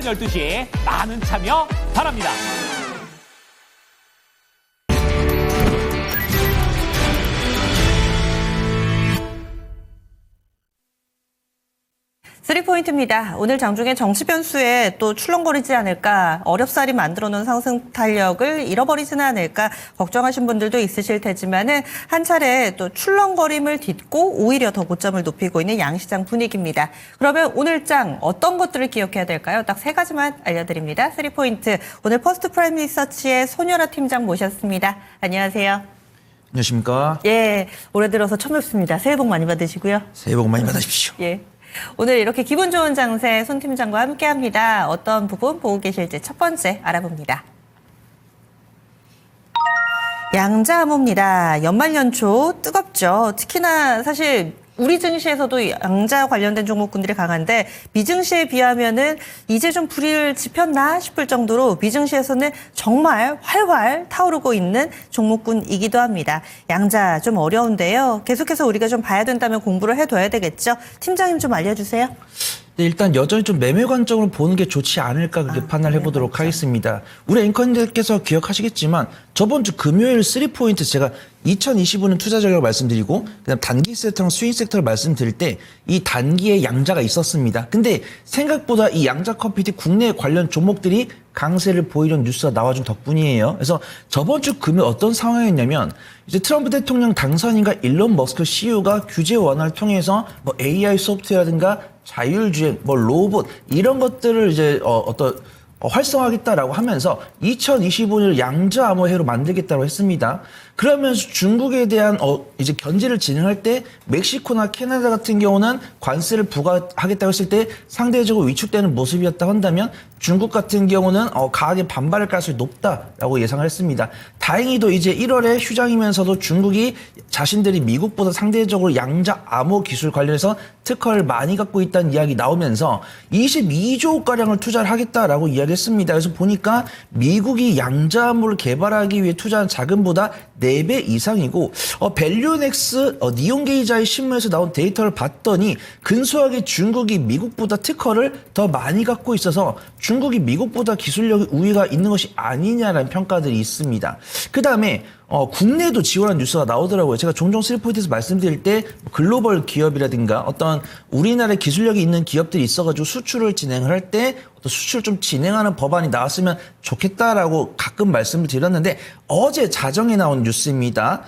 12시 많은 참여 바랍니다. 쓰리포인트입니다. 오늘 장중에 정치 변수에 또 출렁거리지 않을까, 어렵사리 만들어놓은 상승 탄력을 잃어버리지는 않을까 걱정하신 분들도 있으실 테지만은 한 차례 또 출렁거림을 딛고 오히려 더 고점을 높이고 있는 양시장 분위기입니다. 그러면 오늘 장 어떤 것들을 기억해야 될까요? 딱 세 가지만 알려드립니다. 쓰리포인트. 오늘 퍼스트 프라임 리서치의 손여라 팀장 모셨습니다. 안녕하세요. 안녕하십니까? 예, 올해 들어서 처음 뵙습니다. 새해 복 많이 받으시고요. 새해 복 많이 받으십시오. 예. 오늘 이렇게 기분 좋은 장세 손 팀장과 함께합니다. 어떤 부분 보고 계실지 첫 번째 알아봅니다. 양자암호입니다. 연말연초 뜨겁죠. 특히나 사실 우리 증시에서도 양자 관련된 종목군들이 강한데 미증시에 비하면은 이제 좀 불을 지폈나 싶을 정도로 미증시에서는 정말 활활 타오르고 있는 종목군이기도 합니다. 양자 좀 어려운데요. 계속해서 우리가 좀 봐야 된다면 공부를 해둬야 되겠죠. 팀장님 좀 알려주세요. 네, 일단 여전히 좀 매매 관점으로 보는 게 좋지 않을까 그렇게 판단을 해보도록 하겠습니다. 우리 앵커님들께서 기억하시겠지만 저번 주 금요일 3포인트 제가 2025년 투자 전략을 말씀드리고 그다음 단기 섹터랑 스윙 섹터를 말씀드릴 때 이 단기에 양자가 있었습니다. 근데 생각보다 이 양자 컴퓨터 국내 관련 종목들이 강세를 보이는 뉴스가 나와준 덕분이에요. 그래서 저번 주 금요일 어떤 상황이었냐면 이제 트럼프 대통령 당선인과 일론 머스크 CEO가 규제 완화를 통해서 뭐 AI 소프트웨어라든가 자율주행, 뭐 로봇 이런 것들을 이제 활성화하겠다라고 하면서 2025년을 양자 암호해로 만들겠다고 했습니다. 그러면서 중국에 대한 이제 견제를 진행할 때 멕시코나 캐나다 같은 경우는 관세를 부과하겠다고 했을 때 상대적으로 위축되는 모습이었다 한다면 중국 같은 경우는 강하게 반발할 가능성이 높다라고 예상을 했습니다. 다행히도 이제 1월에 휴장이면서도 중국이 자신들이 미국보다 상대적으로 양자 암호 기술 관련해서 특허를 많이 갖고 있다는 이야기 나오면서 22조 가량을 투자를 하겠다라고 이야기했습니다. 그래서 보니까 미국이 양자 암호를 개발하기 위해 투자한 자금보다 4배 이상이고 밸류넥스 니온게이자의 신문에서 나온 데이터를 봤더니 근소하게 중국이 미국보다 특허를 더 많이 갖고 있어서 중국이 미국보다 기술력 우위가 있는 것이 아니냐라는 평가들이 있습니다. 그 다음에 국내에도 지원한 뉴스가 나오더라고요. 제가 종종 3포인트에서 말씀드릴 때 글로벌 기업이라든가 어떤 우리나라에 기술력이 있는 기업들이 있어가지고 수출을 진행을 할 때 수출을 좀 진행하는 법안이 나왔으면 좋겠다라고 가끔 말씀을 드렸는데 어제 자정에 나온 뉴스입니다.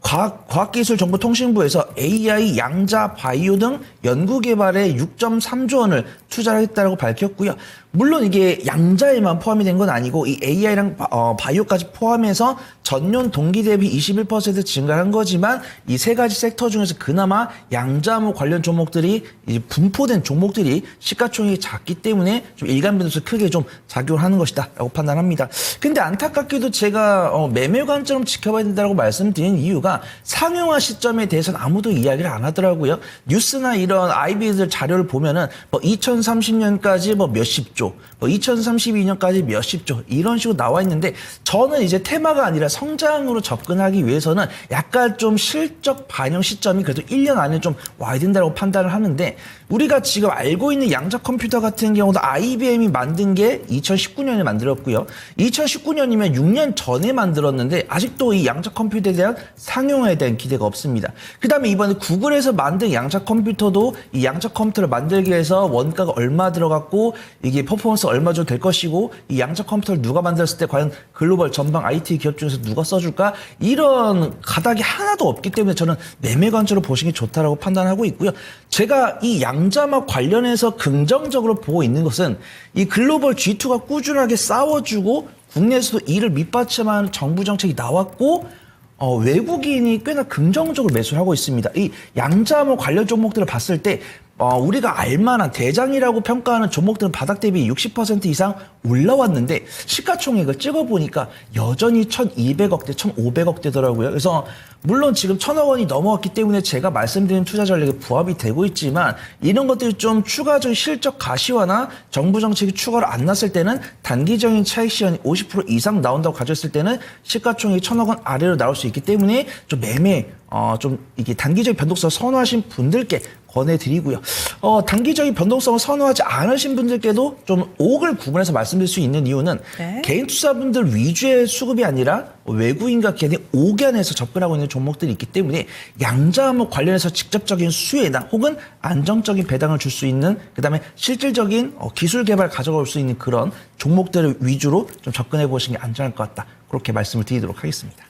과학기술정보통신부에서 AI, 양자, 바이오 등 연구개발에 6.3조 원을 투자하겠다고 밝혔고요. 물론 이게 양자에만 포함이 된 건 아니고 이 AI랑 바이오까지 포함해서 전년 동기 대비 21% 증가한 거지만 이 세 가지 섹터 중에서 그나마 양자암호 관련 종목들이 이제 분포된 종목들이 시가총액이 작기 때문에 좀 일간 변동수 크게 좀 작용을 하는 것이다라고 판단합니다. 근데 안타깝게도 제가 매매 관점으로 지켜봐야 된다고 말씀드린 이유가 상용화 시점에 대해서는 아무도 이야기를 안 하더라고요. 뉴스나 이런 IB들 자료를 보면은 뭐 2030년까지 뭐 몇십 조, 뭐 2032년까지 몇십 조 이런 식으로 나와 있는데 저는 이제 테마가 아니라 성장으로 접근하기 위해서는 약간 좀 실적 반영 시점이 그래도 1년 안에 좀 와야 된다고 판단을 하는데 우리가 지금 알고 있는 양자 컴퓨터 같은 경우도 IBM이 만든 게 2019년에 만들었고요. 2019년이면 6년 전에 만들었는데 아직도 이 양자 컴퓨터에 대한 상용화에 대한 기대가 없습니다. 그 다음에 이번에 구글에서 만든 양자 컴퓨터도 이 양자 컴퓨터를 만들기 위해서 원가가 얼마 들어갔고 이게 퍼포먼스 얼마 정도 될 것이고 이 양자 컴퓨터를 누가 만들었을 때 과연 글로벌 전방 IT 기업 중에서 누가 써줄까 이런 가닥이 하나도 없기 때문에 저는 매매 관점으로 보시는 게 좋다라고 판단하고 있고요. 제가 이 양자막 관련해서 긍정적으로 보고 있는 것은 이 글로벌 G2가 꾸준하게 싸워주고 국내에서도 이를 밑받침하는 정부 정책이 나왔고 외국인이 꽤나 긍정적으로 매수를 하고 있습니다. 이 양자암호 관련 종목들을 봤을 때 우리가 알만한 대장이라고 평가하는 종목들은 바닥 대비 60% 이상 올라왔는데 시가총액을 찍어보니까 여전히 1,200억대, 1,500억대더라고요. 그래서 물론 지금 1,000억 원이 넘어왔기 때문에 제가 말씀드린 투자 전략에 부합이 되고 있지만 이런 것들이 좀 추가적인 실적 가시화나 정부 정책이 추가로 안 났을 때는 단기적인 차익 시간이 50% 이상 나온다고 가졌을 때는 시가총액이 1,000억 원 아래로 나올 수 있기 때문에 좀 매매 좀 이게 단기적 변동성을 선호하신 분들께 권해드리고요. 단기적인 변동성을 선호하지 않으신 분들께도 좀 옥을 구분해서 말씀드릴 수 있는 이유는 네. 개인 투자분들 위주의 수급이 아니라 외국인과 개인이 옥 안에서 접근하고 있는 종목들이 있기 때문에 양자암흑 관련해서 직접적인 수혜나 혹은 안정적인 배당을 줄 수 있는 그다음에 실질적인 기술 개발 가져올 수 있는 그런 종목들을 위주로 좀 접근해 보시는 게 안전할 것 같다. 그렇게 말씀을 드리도록 하겠습니다.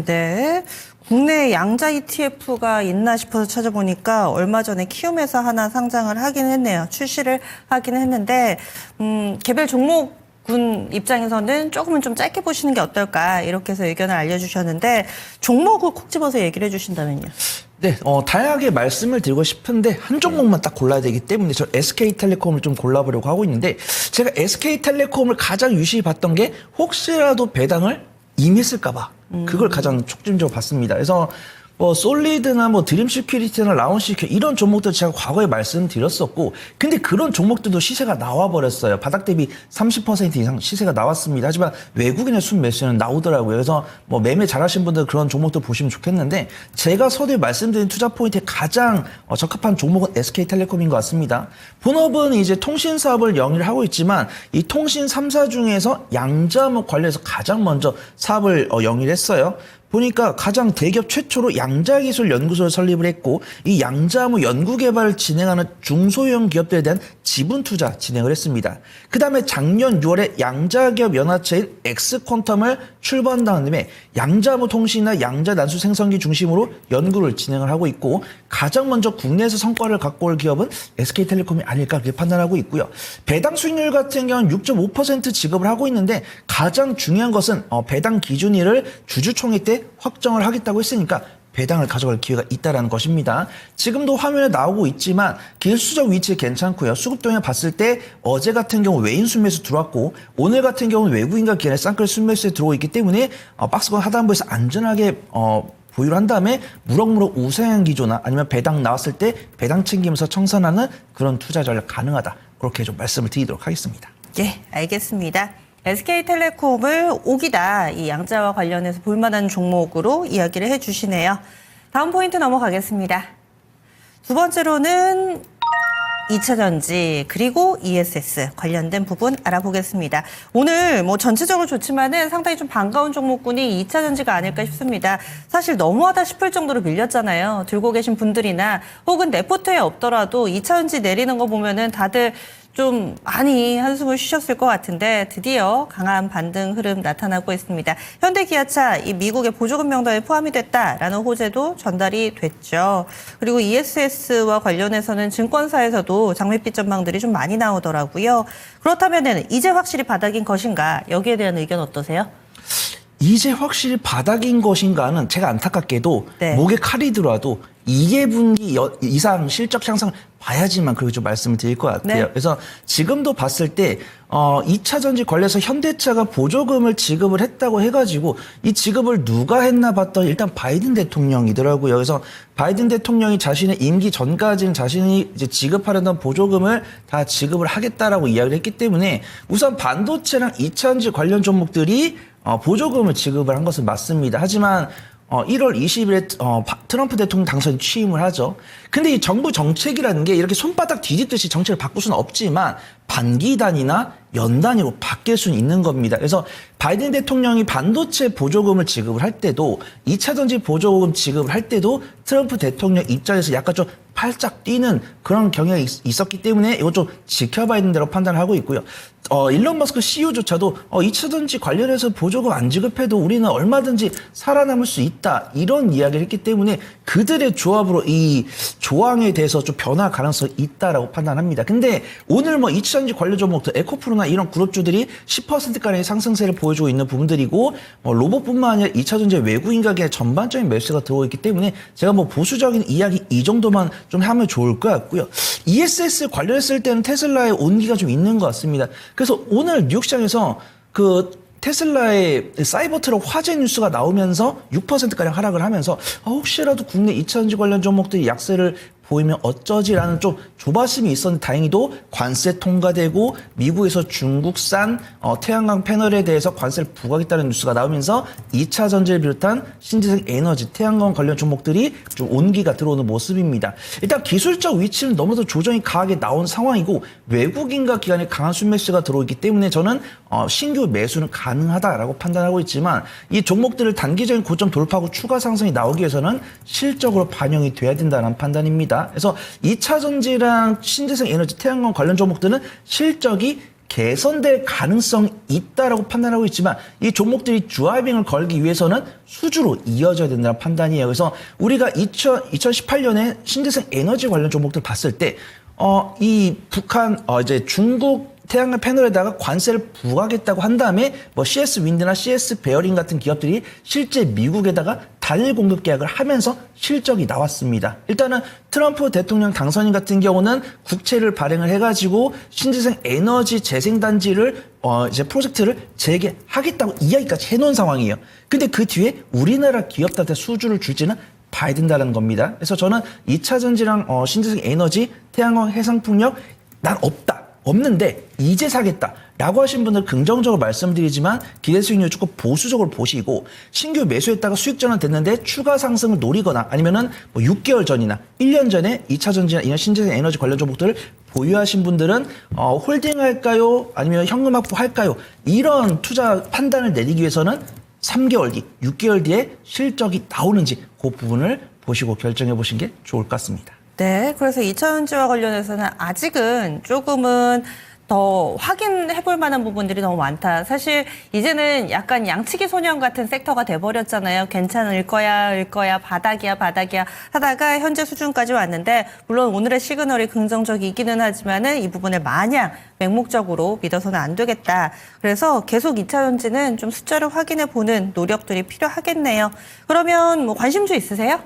네. 국내 양자 ETF가 있나 싶어서 찾아보니까 얼마 전에 키움에서 하나 상장을 하긴 했네요. 출시를 하긴 했는데, 개별 종목군 입장에서는 조금은 좀 짧게 보시는 게 어떨까 이렇게 해서 의견을 알려주셨는데 종목을 콕 집어서 얘기를 해주신다면요. 네, 다양하게 말씀을 드리고 싶은데 한 종목만 딱 골라야 되기 때문에 저 SK텔레콤을 좀 골라보려고 하고 있는데 제가 SK텔레콤을 가장 유심히 봤던 게 혹시라도 배당을 임했을까봐 그걸 가장 촉진적으로 봤습니다. 그래서 솔리드나 드림 시큐리티나 라운 시큐 이런 종목들 제가 과거에 말씀드렸었고 근데 그런 종목들도 시세가 나와버렸어요. 바닥 대비 30% 이상 시세가 나왔습니다. 하지만 외국인의 순매수는 나오더라고요. 그래서 매매 잘하신 분들 그런 종목들 보시면 좋겠는데 제가 서두에 말씀드린 투자 포인트에 가장 적합한 종목은 SK텔레콤인 것 같습니다. 본업은 이제 통신 사업을 영위를 하고 있지만 이 통신 3사 중에서 양자암흑 관련해서 가장 먼저 사업을 영위를 했어요. 보니까 가장 대기업 최초로 양자기술연구소를 설립을 했고 이 양자암흑 연구개발을 진행하는 중소형 기업들에 대한 지분 투자 진행을 했습니다. 그 다음에 작년 6월에 양자기업 연합체인 엑스퀀텀을 출범한 다음에 양자암흑 통신이나 양자난수 생성기 중심으로 연구를 진행을 하고 있고 가장 먼저 국내에서 성과를 갖고 올 기업은 SK텔레콤이 아닐까 그렇게 판단하고 있고요. 배당 수익률 같은 경우는 6.5% 지급을 하고 있는데 가장 중요한 것은 배당 기준일을 주주총회 때 확정을 하겠다고 했으니까 배당을 가져갈 기회가 있다는 것입니다. 지금도 화면에 나오고 있지만 기술적 위치 괜찮고요. 수급동에 봤을 때 어제 같은 경우 외인 순매수 들어왔고 오늘 같은 경우는 외국인과 기관의 쌍끌 순매수에 들어오고 있기 때문에 박스권 하단부에서 안전하게 보유를 한 다음에 무럭무럭 우상향 기조나 아니면 배당 나왔을 때 배당 챙기면서 청산하는 그런 투자 전략 가능하다. 그렇게 좀 말씀을 드리도록 하겠습니다. 예, 알겠습니다. SK텔레콤을 옥이다 이 양자와 관련해서 볼만한 종목으로 이야기를 해주시네요. 다음 포인트 넘어가겠습니다. 두 번째로는 2차전지 그리고 ESS 관련된 부분 알아보겠습니다. 오늘 전체적으로 좋지만은 상당히 좀 반가운 종목군이 2차전지가 아닐까 싶습니다. 사실 너무하다 싶을 정도로 밀렸잖아요. 들고 계신 분들이나 혹은 내 포트에 없더라도 2차전지 내리는 거 보면은 다들 좀 많이 한숨을 쉬셨을 것 같은데 드디어 강한 반등 흐름 나타나고 있습니다. 현대기아차 이 미국의 보조금 명단에 포함이 됐다라는 호재도 전달이 됐죠. 그리고 ESS와 관련해서는 증권사에서도 장밋빛 전망들이 좀 많이 나오더라고요. 그렇다면은 이제 확실히 바닥인 것인가 여기에 대한 의견 어떠세요? 이제 확실히 바닥인 것인가는 제가 안타깝게도 네. 목에 칼이 들어와도 2분기 이상 실적 향상을 봐야지만 그렇게 좀 말씀을 드릴 것 같아요. 네. 그래서 지금도 봤을 때 2차 전지 관련해서 현대차가 보조금을 지급을 했다고 해가지고 이 지급을 누가 했나 봤더니 일단 바이든 대통령이더라고요. 그래서 바이든 대통령이 자신의 임기 전까지는 자신이 이제 지급하려던 보조금을 다 지급을 하겠다라고 이야기를 했기 때문에 우선 반도체랑 2차 전지 관련 종목들이 보조금을 지급을 한 것은 맞습니다. 하지만 1월 20일에 트럼프 대통령 당선인 취임을 하죠. 근데 이 정부 정책이라는 게 이렇게 손바닥 뒤집듯이 정책을 바꿀 수는 없지만 반기 단위나 연 단위로 바뀔 수는 있는 겁니다. 그래서 바이든 대통령이 반도체 보조금을 지급을 할 때도 2차 전지 보조금 지급을 할 때도 트럼프 대통령 입장에서 약간 좀 팔짝 뛰는 그런 경향이 있었기 때문에 이거 좀 지켜봐야 되는 대로 판단을 하고 있고요. 일론 머스크 CEO조차도 2차 전지 관련해서 보조금 안 지급해도 우리는 얼마든지 살아남을 수 있다. 이런 이야기를 했기 때문에 그들의 조합으로 이 조항에 대해서 좀 변화 가능성이 있다라고 판단합니다. 근데 오늘 2차 전지 관련 종목들 에코프로나 이런 그룹주들이 10%가량의 상승세를 보여주고 있는 부분들이고 로봇뿐만 아니라 2차 전지 외국인 가게에 전반적인 매수가 들어오고 있기 때문에 제가 보수적인 이야기 이 정도만 좀 하면 좋을 것 같고요. ESS 관련했을 때는 테슬라의 온기가 좀 있는 것 같습니다. 그래서 오늘 뉴욕 시장에서 테슬라의 사이버트럭 화재 뉴스가 나오면서 6%가량 하락을 하면서 혹시라도 국내 2차전지 관련 종목들이 약세를 보이면 어쩌지라는 좀 조바심이 있었는데 다행히도 관세 통과되고 미국에서 중국산 태양광 패널에 대해서 관세를 부과하겠다는 뉴스가 나오면서 2차 전지를 비롯한 신재생 에너지, 태양광 관련 종목들이 좀 온기가 들어오는 모습입니다. 일단 기술적 위치는 너무도 조정이 강하게 나온 상황이고 외국인과 기관의 강한 순매수가 들어오기 때문에 저는 신규 매수는 가능하다라고 판단하고 있지만 이 종목들을 단기적인 고점 돌파하고 추가 상승이 나오기 위해서는 실적으로 반영이 돼야 된다는 판단입니다. 그래서 2차 전지랑 신재생 에너지, 태양광 관련 종목들은 실적이 개선될 가능성이 있다라고 판단하고 있지만 이 종목들이 드라이빙을 걸기 위해서는 수주로 이어져야 된다는 판단이에요. 그래서 우리가 2018년에 신재생 에너지 관련 종목들 봤을 때 이 북한 이제 중국 태양광 패널에다가 관세를 부과하겠다고 한 다음에 뭐 CS 윈드나 CS 베어링 같은 기업들이 실제 미국에다가 단일 공급 계약을 하면서 실적이 나왔습니다. 일단은 트럼프 대통령 당선인 같은 경우는 국채를 발행을 해가지고 신재생 에너지 재생단지를 이제 프로젝트를 재개하겠다고 이야기까지 해놓은 상황이에요. 근데 그 뒤에 우리나라 기업들한테 수주를 줄지는 봐야 된다는 겁니다. 그래서 저는 2차 전지랑 신재생 에너지, 태양광, 해상풍력 난 없는데 이제 사겠다라고 하신 분들 긍정적으로 말씀드리지만 기대 수익률 조금 보수적으로 보시고 신규 매수했다가 수익 전환됐는데 추가 상승을 노리거나 아니면은 뭐 6개월 전이나 1년 전에 2차 전지나 이런 신재생 에너지 관련 종목들을 보유하신 분들은 홀딩할까요? 아니면 현금 확보할까요? 이런 투자 판단을 내리기 위해서는 3개월 뒤, 6개월 뒤에 실적이 나오는지 그 부분을 보시고 결정해 보신 게 좋을 것 같습니다. 네, 그래서 2차 전지와 관련해서는 아직은 조금은 더 확인해 볼 만한 부분들이 너무 많다. 사실 이제는 약간 양치기 소년 같은 섹터가 돼버렸잖아요. 괜찮을 거야, 바닥이야 하다가 현재 수준까지 왔는데 물론 오늘의 시그널이 긍정적이기는 하지만은 이 부분을 마냥 맹목적으로 믿어서는 안 되겠다. 그래서 계속 2차 전지는 좀 숫자를 확인해 보는 노력들이 필요하겠네요. 그러면 뭐 관심주 있으세요?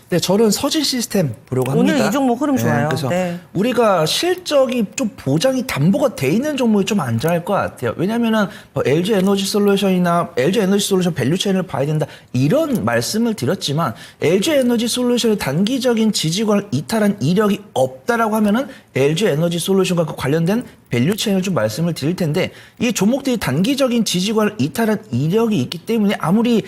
네, 저는 서진 시스템 보려고 합니다. 오늘 이 종목 흐름 좋아요. 그래서 네. 우리가 실적이 좀 보장이 담보가 돼 있는 종목이 좀 안전할 것 같아요. 왜냐하면은 LG 에너지 솔루션이나 LG 에너지 솔루션 밸류체인을 봐야 된다 이런 말씀을 드렸지만 LG 에너지 솔루션의 단기적인 지지권을 이탈한 이력이 없다라고 하면은 LG 에너지 솔루션과 그 관련된 밸류체인을 좀 말씀을 드릴 텐데 이 종목들이 단기적인 지지권을 이탈한 이력이 있기 때문에 아무리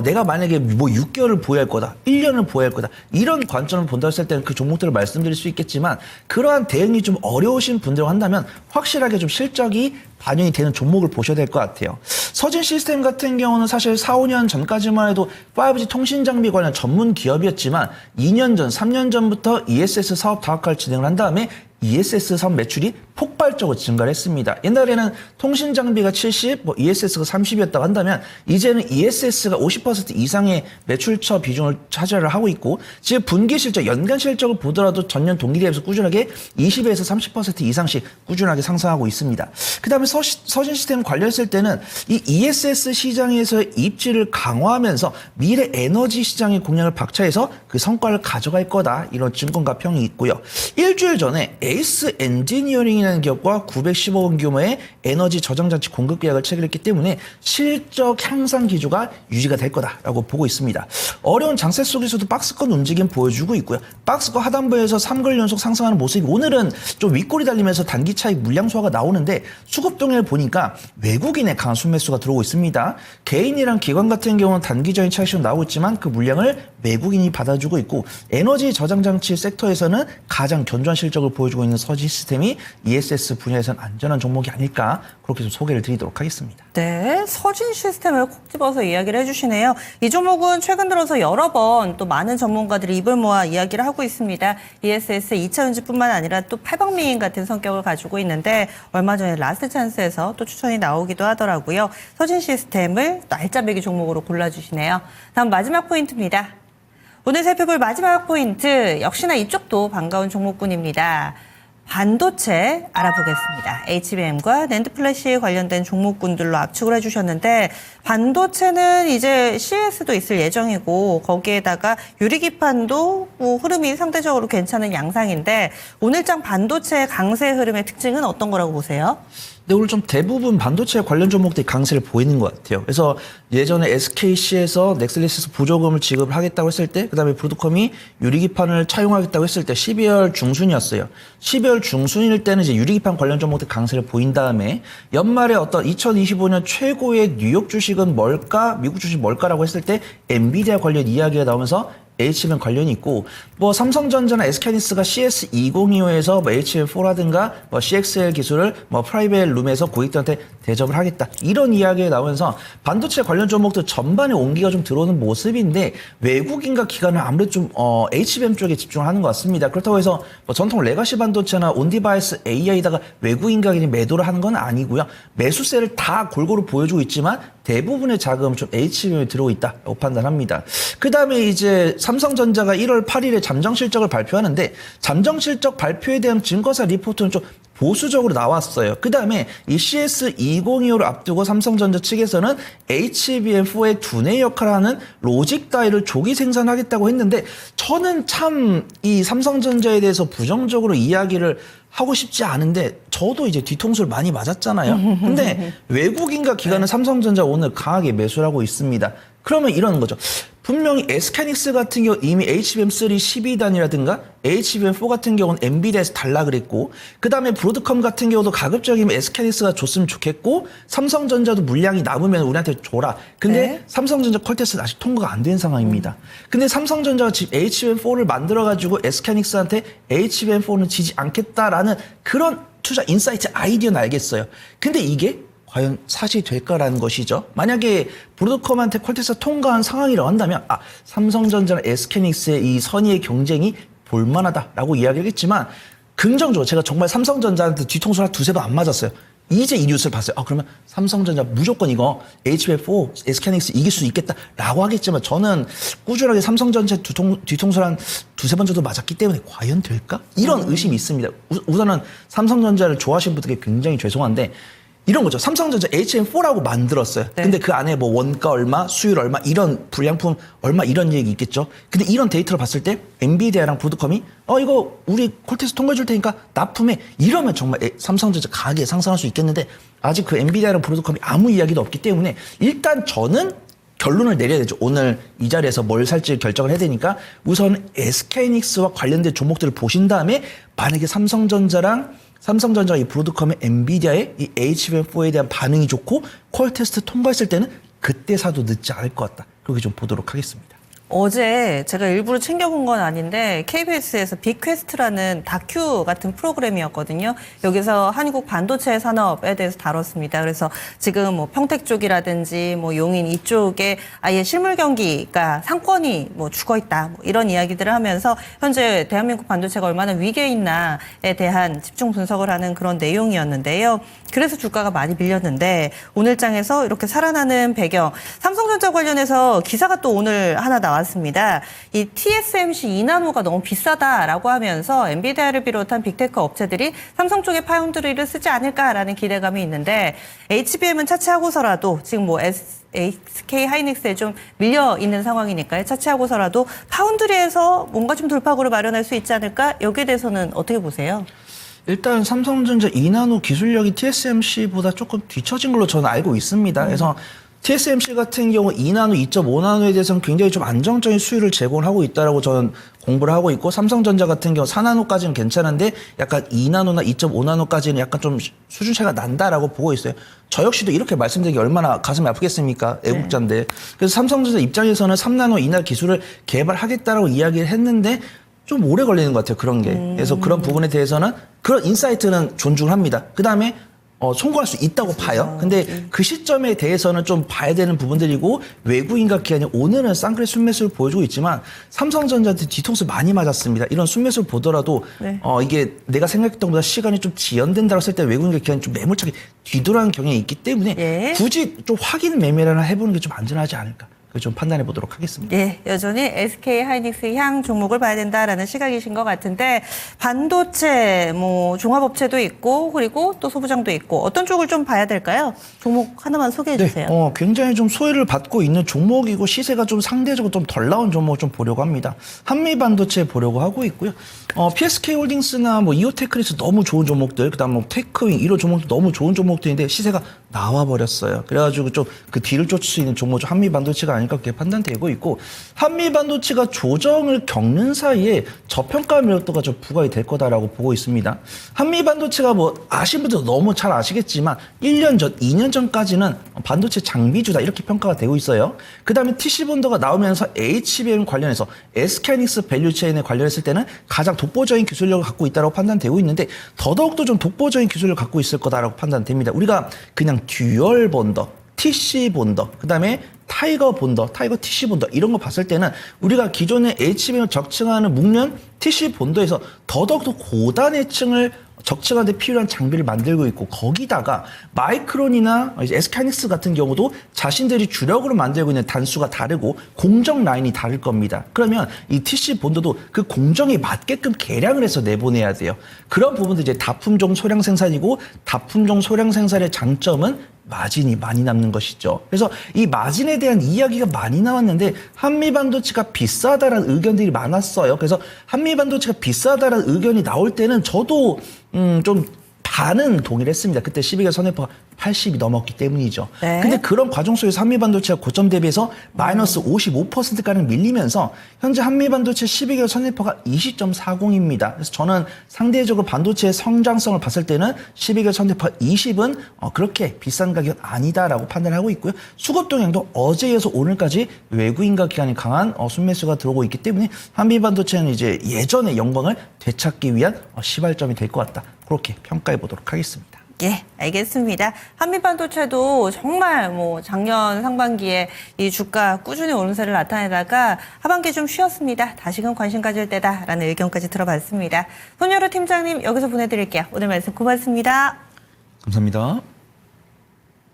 내가 만약에 뭐 6개월을 보유할 거다, 1년을 보유할 거다 이런 관점을 본다고 했을 때는 그 종목들을 말씀드릴 수 있겠지만 그러한 대응이 좀 어려우신 분들과 한다면 확실하게 좀 실적이 반영이 되는 종목을 보셔야 될 것 같아요. 서진 시스템 같은 경우는 사실 4, 5년 전까지만 해도 5G 통신 장비 관련 전문 기업이었지만 2년 전, 3년 전부터 ESS 사업 다각화를 진행을 한 다음에 ESS 사업 매출이 폭발적으로 증가를 했습니다. 옛날에는 통신 장비가 70, ESS가 30이었다고 한다면 이제는 ESS가 50% 이상의 매출처 비중을 차지를 하고 있고 지금 분기 실적, 연간 실적을 보더라도 전년 동기 대비해서 꾸준하게 20에서 30% 이상씩 꾸준하게 상승하고 있습니다. 그다음에 서진 시스템 관련했을 때는 이 ESS 시장에서의 입지를 강화하면서 미래 에너지 시장의 공략을 박차해서 그 성과를 가져갈 거다 이런 증권가 평이 있고요. 일주일 전에 에이스 엔지니어링이라는 기업과 910억 원 규모의 에너지 저장장치 공급 계약을 체결했기 때문에 실적 향상 기조가 유지가 될 거다라고 보고 있습니다. 어려운 장세 속에서도 박스권 움직임 보여주고 있고요. 박스권 하단부에서 3개월 연속 상승하는 모습이 오늘은 좀 윗골이 달리면서 단기 차익 물량 소화가 나오는데 수급 동향을 보니까 외국인의 강한 순매수가 들어오고 있습니다. 개인이랑 기관 같은 경우는 단기적인 차익이 나오고 있지만 그 물량을 외국인이 받아주고 있고 에너지 저장장치 섹터에서는 가장 견조한 실적을 보여주고 있는 서진 시스템이 ESS 분야에서는 안전한 종목이 아닐까 그렇게 좀 소개를 드리도록 하겠습니다. 네, 서진 시스템을 콕 집어서 이야기를 해주시네요. 이 종목은 최근 들어서 여러 번 또 많은 전문가들이 입을 모아 이야기를 하고 있습니다. ESS 2차 전지뿐만 아니라 또 팔방미인 같은 성격을 가지고 있는데 얼마 전에 라스트 찬스에서 또 추천이 나오기도 하더라고요. 서진 시스템을 날짜배기 종목으로 골라주시네요. 다음 마지막 포인트입니다. 오늘 살펴볼 마지막 포인트, 역시나 이쪽도 반가운 종목군입니다. 반도체 알아보겠습니다. HBM과 낸드 플래시 관련된 종목군들로 압축을 해주셨는데 반도체는 이제 CES도 있을 예정이고 거기에다가 유리기판도 흐름이 상대적으로 괜찮은 양상인데 오늘장 반도체 강세 흐름의 특징은 어떤 거라고 보세요? 근데 오늘 좀 대부분 반도체 관련 종목들이 강세를 보이는 것 같아요. 그래서 예전에 SKC에서 넥슬리스에서 보조금을 지급을 하겠다고 했을 때, 그다음에 브로드컴이 유리기판을 차용하겠다고 했을 때 12월 중순이었어요. 12월 중순일 때는 이제 유리기판 관련 종목들 강세를 보인 다음에 연말에 어떤 2025년 최고의 뉴욕 주식은 뭘까, 미국 주식 뭘까라고 했을 때 엔비디아 관련 이야기가 나오면서 HBM 관련이 있고, 뭐 삼성전자나 SK하이닉스가 CS2025에서 뭐 HBM4라든가 뭐 CXL 기술을 뭐 프라이빗 룸에서 고객들한테 대접을 하겠다, 이런 이야기가 나오면서 반도체 관련 종목들 전반에 온기가 좀 들어오는 모습인데, 외국인과 기관은 아무래도 좀 HBM 쪽에 집중을 하는 것 같습니다. 그렇다고 해서 뭐 전통 레가시 반도체나 온디바이스 AI다가 외국인과 매도를 하는 건 아니고요. 매수세를 다 골고루 보여주고 있지만 대부분의 자금 좀 HBM에 들어오고 있다고 판단합니다. 그 다음에 이제 삼성전자가 1월 8일에 잠정 실적을 발표하는데, 잠정 실적 발표에 대한 증거사 리포트는 좀 보수적으로 나왔어요. 그 다음에 이 CS2025를 앞두고 삼성전자 측에서는 HBM4의 두뇌 역할을 하는 로직 다이를 조기 생산하겠다고 했는데, 저는 참 이 삼성전자에 대해서 부정적으로 이야기를 하고 싶지 않은데, 저도 이제 뒤통수를 많이 맞았잖아요. 근데 외국인과 기관은 삼성전자 오늘 강하게 매수를 하고 있습니다. 그러면 이러는 거죠. 분명히 SK하이닉스 같은 경우 이미 HBM3 12단이라든가 HBM4 같은 경우는 엔비디아에서 달라 그랬고, 그 다음에 브로드컴 같은 경우도 가급적이면 SK하이닉스가 줬으면 좋겠고, 삼성전자도 물량이 남으면 우리한테 줘라. 근데 네. 삼성전자 퀄테스트는 아직 통과가 안 된 상황입니다. 근데 삼성전자가 지금 HBM4를 만들어가지고 SK하이닉스한테 HBM4는 지지 않겠다라는 그런 투자 인사이트 아이디어는 알겠어요. 근데 이게 과연 사실이 될까라는 것이죠. 만약에 브로드컴한테 퀄테스트 통과한 상황이라고 한다면, 삼성전자나 SK하이닉스의 이 선의의 경쟁이 볼만하다라고 이야기하겠지만, 긍정적으로 제가 정말 삼성전자한테 뒤통수 한 두세 번 안 맞았어요. 이제 이 뉴스를 봤어요. 그러면 삼성전자 무조건 이거 HBM4, SK하이닉스 이길 수 있겠다라고 하겠지만, 저는 꾸준하게 삼성전자 뒤통수를 한 두세 번 정도 맞았기 때문에 과연 될까? 이런 의심이 있습니다. 우선은 삼성전자를 좋아하시는 분들께 굉장히 죄송한데, 이런 거죠. 삼성전자 HM4라고 만들었어요. 네. 근데 그 안에 뭐 원가 얼마, 수율 얼마, 이런 불량품 얼마, 이런 얘기 있겠죠. 근데 이런 데이터를 봤을 때 엔비디아랑 브로드컴이 이거 우리 콜테스트 통과해 줄 테니까 납품해, 이러면 정말 삼성전자 강하게 상승할 수 있겠는데, 아직 그 엔비디아랑 브로드컴이 아무 이야기도 없기 때문에 일단 저는 결론을 내려야 되죠. 오늘 이 자리에서 뭘 살지 결정을 해야 되니까 우선 SK하이닉스와 관련된 종목들을 보신 다음에, 만약에 삼성전자가 이 브로드컴의 엔비디아의 이 HBM4에 대한 반응이 좋고 퀄테스트 통과했을 때는 그때 사도 늦지 않을 것 같다. 그렇게 좀 보도록 하겠습니다. 어제 제가 일부러 챙겨본 건 아닌데 KBS에서 빅퀘스트라는 다큐 같은 프로그램이었거든요. 여기서 한국 반도체 산업에 대해서 다뤘습니다. 그래서 지금 뭐 평택 쪽이라든지 뭐 용인 이쪽에 아예 실물 경기가 상권이 뭐 죽어 있다, 뭐 이런 이야기들을 하면서 현재 대한민국 반도체가 얼마나 위기에 있나에 대한 집중 분석을 하는 그런 내용이었는데요. 그래서 주가가 많이 밀렸는데, 오늘장에서 이렇게 살아나는 배경, 삼성전자 관련해서 기사가 또 오늘 하나 나왔습니다. 이 TSMC 2나노가 너무 비싸다라고 하면서 엔비디아를 비롯한 빅테크 업체들이 삼성 쪽에 파운드리를 쓰지 않을까라는 기대감이 있는데, HBM은 차치하고서라도 지금 뭐 SK 하이닉스에 좀 밀려 있는 상황이니까요. 차치하고서라도 파운드리에서 뭔가 좀 돌파구를 마련할 수 있지 않을까? 여기에 대해서는 어떻게 보세요? 일단 삼성전자 2나노 기술력이 TSMC보다 조금 뒤처진 걸로 저는 알고 있습니다. 그래서 TSMC 같은 경우 2나노, 2.5나노에 대해서는 굉장히 좀 안정적인 수율을 제공을 하고 있다라고 저는 공부를 하고 있고, 삼성전자 같은 경우 4나노까지는 괜찮은데 약간 2나노나 2.5나노까지는 약간 좀 수준 차이가 난다라고 보고 있어요. 저 역시도 이렇게 말씀드린 게 얼마나 가슴이 아프겠습니까? 애국자인데. 그래서 삼성전자 입장에서는 3나노, 2나노 기술을 개발하겠다라고 이야기를 했는데 좀 오래 걸리는 것 같아요, 그런 게. 그래서 그런 부분에 대해서는 그런 인사이트는 존중을 합니다. 그 다음에 송구할 수 있다고 봐요. 근데 그 시점에 대해서는 좀 봐야 되는 부분들이고, 외국인과 기관이 오늘은 쌍끌이 순매수를 보여주고 있지만 삼성전자한테 뒤통수 많이 맞았습니다. 이런 순매수를 보더라도 네. 이게 내가 생각했던 것보다 시간이 좀 지연된다고 했을 때 외국인과 기관이 좀 매몰차게 뒤돌아가는 경향이 있기 때문에 예. 굳이 좀 확인 매매를 해보는 게 좀 안전하지 않을까. 좀 판단해 보도록 하겠습니다. 예, 여전히 SK 하이닉스 향 종목을 봐야 된다라는 시각이신 것 같은데, 반도체, 뭐 종합업체도 있고, 그리고 또 소부장도 있고, 어떤 쪽을 좀 봐야 될까요? 종목 하나만 소개해 주세요. 네, 굉장히 좀 소외를 받고 있는 종목이고, 시세가 좀 상대적으로 좀 덜 나온 종목을 좀 보려고 합니다. 한미반도체 보려고 하고 있고요. PSK 홀딩스나 뭐 이오테크니스 너무 좋은 종목들, 그다음 뭐 테크윙 이런 종목도 너무 좋은 종목들인데 시세가 나와 버렸어요. 그래가지고 좀 그 뒤를 쫓을 수 있는 종목 중 한미 반도체가 아닐까 그렇게 판단되고 있고, 한미 반도체가 조정을 겪는 사이에 저평가 매력도가 좀 부각이 될 거다라고 보고 있습니다. 한미 반도체가 뭐 아시는 분들 너무 잘 아시겠지만 1년 전, 2년 전까지는 반도체 장비주다 이렇게 평가가 되고 있어요. 그다음에 TC 본더가 나오면서 HBM 관련해서 SK하이닉스 밸류체인에 관련했을 때는 가장 독보적인 기술력을 갖고 있다고 판단되고 있는데, 더더욱더 좀 독보적인 기술력을 갖고 있을 거다라고 판단됩니다. 우리가 그냥 듀얼 본더, TC 본더, 그다음에 타이거 본더, 타이거 TC 본더 이런 거 봤을 때는 우리가 기존의 HBM을 적층하는 목련 TC 본더에서 더더욱더 고단위층을 적층하는 데 필요한 장비를 만들고 있고, 거기다가 마이크론이나 SK하이닉스 같은 경우도 자신들이 주력으로 만들고 있는 단수가 다르고 공정 라인이 다를 겁니다. 그러면 이 TC 본더도 그 공정에 맞게끔 개량을 해서 내보내야 돼요. 그런 부분도 이제 다품종 소량 생산이고, 다품종 소량 생산의 장점은 마진이 많이 남는 것이죠. 그래서 이 마진에 대한 이야기가 많이 나왔는데 한미 반도체가 비싸다라는 의견들이 많았어요. 그래서 한미 반도체가 비싸다라는 의견이 나올 때는 저도 좀 반은 동의를 했습니다. 그때 12개월 선행포가 80이 넘었기 때문이죠. 네. 근데 그런 과정 속에서 한미 반도체가 고점 대비해서 마이너스 55%가량 밀리면서 현재 한미 반도체 12개월 선행포가 20.40입니다. 그래서 저는 상대적으로 반도체의 성장성을 봤을 때는 12개월 선행포 20은 그렇게 비싼 가격 아니다라고 판단하고 있고요. 수급 동향도 어제에 이어서 오늘까지 외국인과 기관이 강한 순매수가 들어오고 있기 때문에 한미 반도체는 이제 예전의 영광을 되찾기 위한 시발점이 될 것 같다. 그렇게 평가해 보도록 하겠습니다. 예, 알겠습니다. 한미반도체도 정말 뭐 작년 상반기에 이 주가 꾸준히 오름세를 나타내다가 하반기에 좀 쉬었습니다. 다시금 관심 가질 때다라는 의견까지 들어봤습니다. 손여루 팀장님 여기서 보내드릴게요. 오늘 말씀 고맙습니다. 감사합니다.